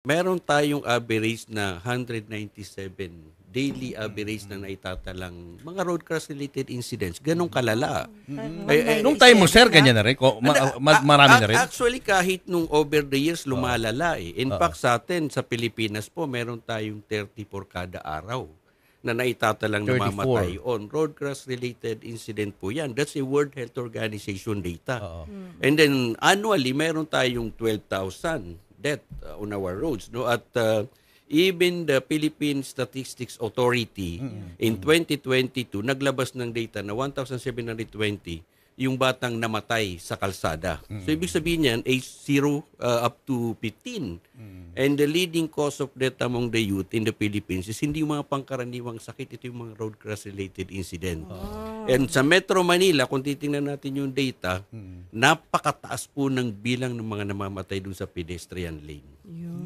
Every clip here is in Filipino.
Meron tayong average na 197 daily average na naitatalang mga road crash related incidents. Ganong kalala. Nung time mo, sir, ganyan na rin? Marami na rin? Actually, kahit nung over the years, lumalala eh. In fact, sa atin, sa Pilipinas po, meron tayong 34 kada araw na naitatalang 34. namamatay on road crash related incident po yan. That's a World Health Organization data. And then annually, meron tayong 12,000 death on our roads. No? At even the Philippine Statistics Authority in 2022, naglabas ng data na 1,720 yung batang namatay sa kalsada. So, ibig sabihin yan, age 0 up to 15. And the leading cause of death among the youth in the Philippines is hindi yung mga pangkaraniwang sakit, ito yung mga road crash-related incident. And sa Metro Manila, kung titingnan natin yung data, napakataas po ng bilang ng mga namamatay dun sa pedestrian lane.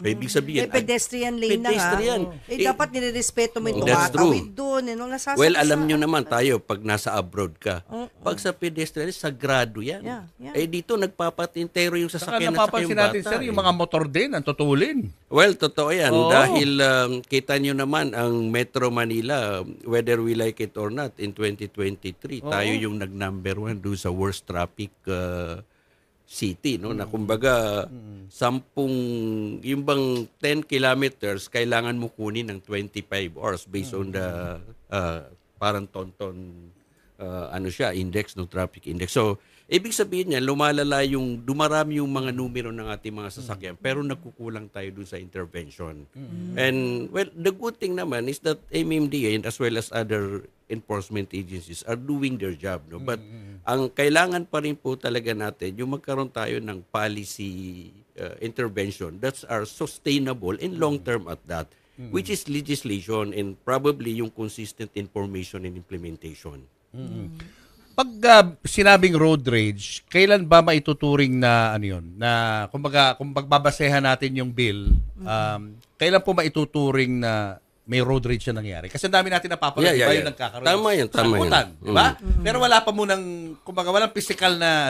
Ibig sabihin, pedestrian lane pedestrian. na nga. Dapat nirerespeto mo yung That's tumatawid doon. Nasasakit well, alam nyo naman tayo, pag nasa abroad ka, pag sa pedestrian, sagrado yan. Yeah. Eh dito, nagpapatintero yung Saka sasakyan at saka napapansin yung bata. natin, sir, yung mga motor din, ang tutulin. Well, totoo yan. Dahil kita nyo naman, ang Metro Manila, whether we like it or not, in 2023, tayo yung nag-number 1 doon sa worst traffic city, no? Na kumbaga, yung bang 10 kilometers, kailangan mo kunin ng 25 hours based on the parang tonton index, no, traffic index. So, ibig sabihin niya, dumarami yung mga numero ng ating mga sasakyan, pero nagkukulang tayo dun sa intervention. And, well, the good thing naman is that MMDA and as well as other enforcement agencies are doing their job. No? But, ang kailangan pa rin po talaga natin, yung magkaroon tayo ng policy intervention that's are sustainable and long-term at that, which is legislation and probably yung consistent information and implementation. Pag sinabing road rage, kailan ba maituturing na ano yun? Na kumbaga kung pagbabasehan natin yung bill, kailan po maituturing na may road rage na nangyari? Kasi ang dami natin napapanood, diba, yung nagkakaroon. Tama yan. Diba? Pero wala pa munang, kumbaga walang physical na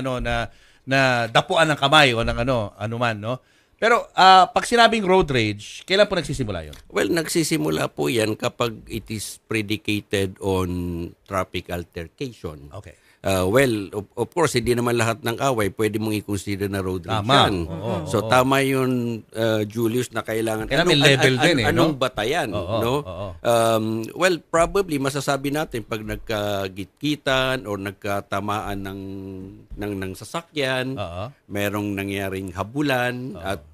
na dapuan ng kamay o ng anuman, no? Pero pag sinabing road rage, kailan po nagsisimula yun? Well, nagsisimula po yan kapag it is predicated on traffic altercation. Okay. Well, of course, hindi naman lahat ng away pwede mong i-consider na road rage yan. So, tama yun, Julius, na kailangan may level din anong batayan, no? Well, probably masasabi natin pag nagkagitgitan or nagkatamaan ng sasakyan, merong nangyaring habulan at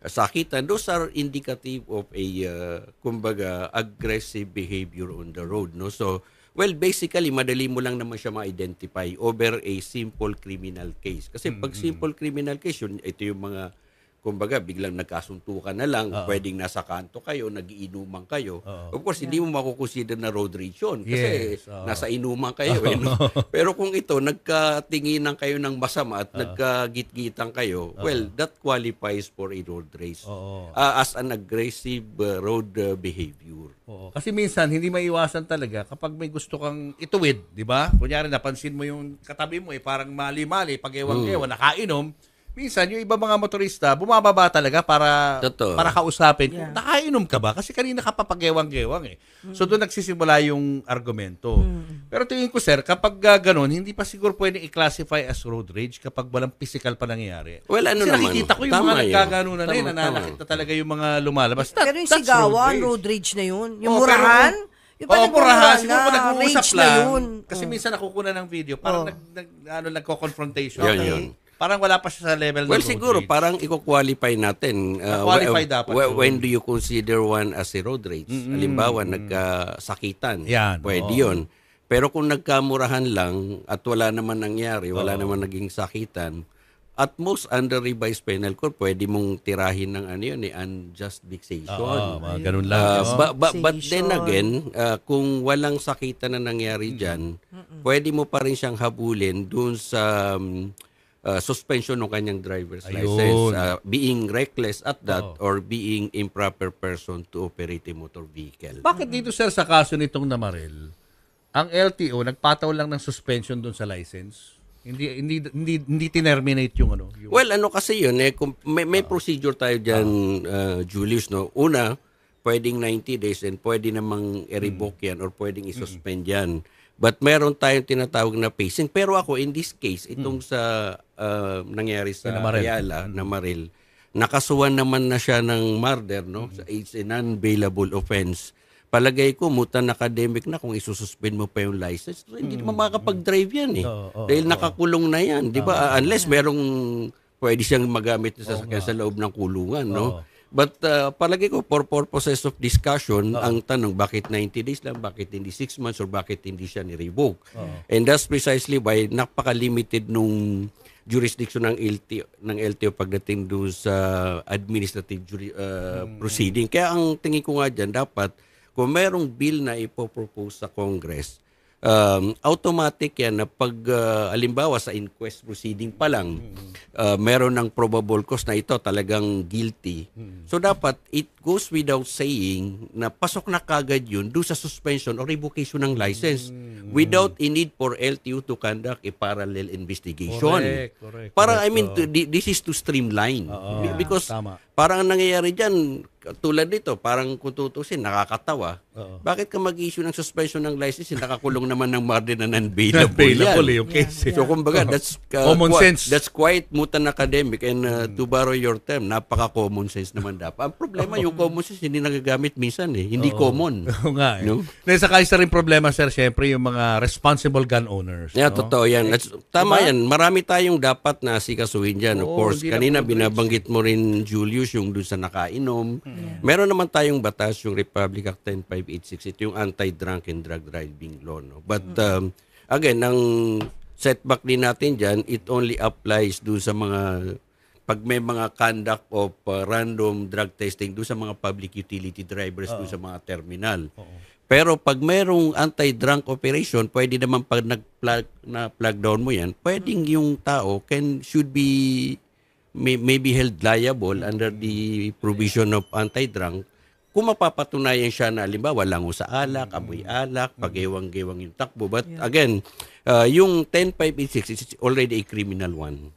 sakitan. Those are indicative of a kumbaga aggressive behavior on the road, no? So, well, basically, madali mo lang naman siya ma-identify over a simple criminal case. Kasi pag simple criminal case, ito yung mga, kumbaga, biglang nagkasuntukan na lang, pwedeng nasa kanto kayo, nagiinuman kayo. Of course, hindi mo makukonsider na road rage yun. Kasi nasa inuman kayo. Pero kung ito, nagkatinginan kayo ng masama at nagkagitgitan kayo, well, that qualifies for a road rage as an aggressive road behavior. Kasi minsan, hindi maiwasan talaga kapag may gusto kang ituwid, di ba? Kunyari, napansin mo yung katabi mo, parang mali-mali, pag-ewan-ewan, nakainom. Minsan, yung iba mga motorista, bumababa talaga para kausapin. Yeah. Nakainom ka ba? Kasi kanina ka pa pag-ewang-gewang eh. So, doon nagsisimula yung argumento. Pero tingin ko, sir, kapag ganun, hindi pa siguro pwedeng i-classify as road rage kapag walang physical pa nangyari. Well, kasi nakikita ko yung mga nagkaganunan na yun, nananakit na talaga yung mga lumalabas. Pero yung sigawan, road rage na yun. Yung murahan, yung murahan. Siguro po nag-uusap lang. Yun. Kasi minsan nakukuha ng video, parang nagko-confrontation. Yun. Parang wala pa siya sa level ng well, siguro, rage. Parang i-qualify natin. Qualify dapat. When do you consider one as a road rage? Halimbawa, nagkasakitan. Pwede yun. Pero kung nagkamurahan lang at wala naman nangyari, wala naman naging sakitan, at most under revised penal code, pwede mong tirahin ng unjust vexation. Ganun lang. But then again, kung walang sakitan na nangyari dyan, pwede mo pa rin siyang habulin dun sa suspension ng kanyang driver's license, being reckless at that or being improper person to operate a motor vehicle. Bakit dito, sir, sa kaso nitong Namarel, ang LTO nagpataw lang ng suspension doon sa license? Hindi tinerminate yung ano. Yung, Well, ano kasi yun, may procedure tayo dyan, Julius, no? Una, pwedeng 90 days and pwede namang i-revoke yan or pwedeng i-suspend yan. But meron tayong tinatawag na pacing. Pero ako, in this case, itong sa nangyari sa Ayala, na Maril, nakasuhan naman na siya ng murder, no? It's an unbailable offense. Palagay ko, mutan academic na kung isususpend mo pa yung license. So, hindi naman makakapag-drive yan eh. Dahil nakakulong na yan, di ba? Unless merong pwede siyang magamit sa sasakyan sa loob ng kulungan, no? But palagay ko, for purposes of discussion, ang tanong, bakit 90 days lang? Bakit hindi 6 months? Or bakit hindi siya ni-revoke? And that's precisely why napaka-limited nung jurisdiction ng LTO pagdating doon sa administrative proceeding. Kaya ang tingin ko nga dyan, dapat kung merong bill na ipopropose sa Congress, automatic yan na pag alimbawa sa inquest proceeding pa lang, meron ng probable cause na ito talagang guilty. So dapat it goes without saying na pasok na kagad yun doon sa suspension or revocation ng license without a need for LTO to conduct a parallel investigation. Correct. Para I mean this is to streamline. Because tama. parang ang nangyayari dyan, tulad nito, parang kung tutusin, nakakatawa. Bakit ka mag-issue ng suspension ng license, nakakulong naman ng murder na non-bailable yan? Yung case. So kumbaga, that's common sense. That's quite mutan academic and to borrow your term, napaka-common sense naman dapat. Ang problema, yung common sense hindi nagagamit minsan eh. Hindi common. Oo nga eh. No? Saka isa rin problema, sir, syempre yung mga responsible gun owners. Yeah, no? totoo yan. Tama yan. Marami tayong dapat na sikasuhin dyan. Of course, hindi kanina na binabanggit mo rin, Julius, yung dun sa nakainom. Meron naman tayong batas, yung Republic Act 10586. Ito yung anti-drunk and drug driving law. No? But again, ang setback din natin dyan, it only applies dun sa mga pag may mga conduct of random drug testing doon sa mga public utility drivers doon sa mga terminal. Pero pag mayroong anti-drunk operation, pwede naman pag nag-plug down mo yan, pwedeng yung tao should be may be held liable under the provision of anti-drunk kung mapapatunayan siya na halimbawa lango sa alak, amoy alak, pag-ewang-gewang yung takbo. But again, yung 10586 is already a criminal one.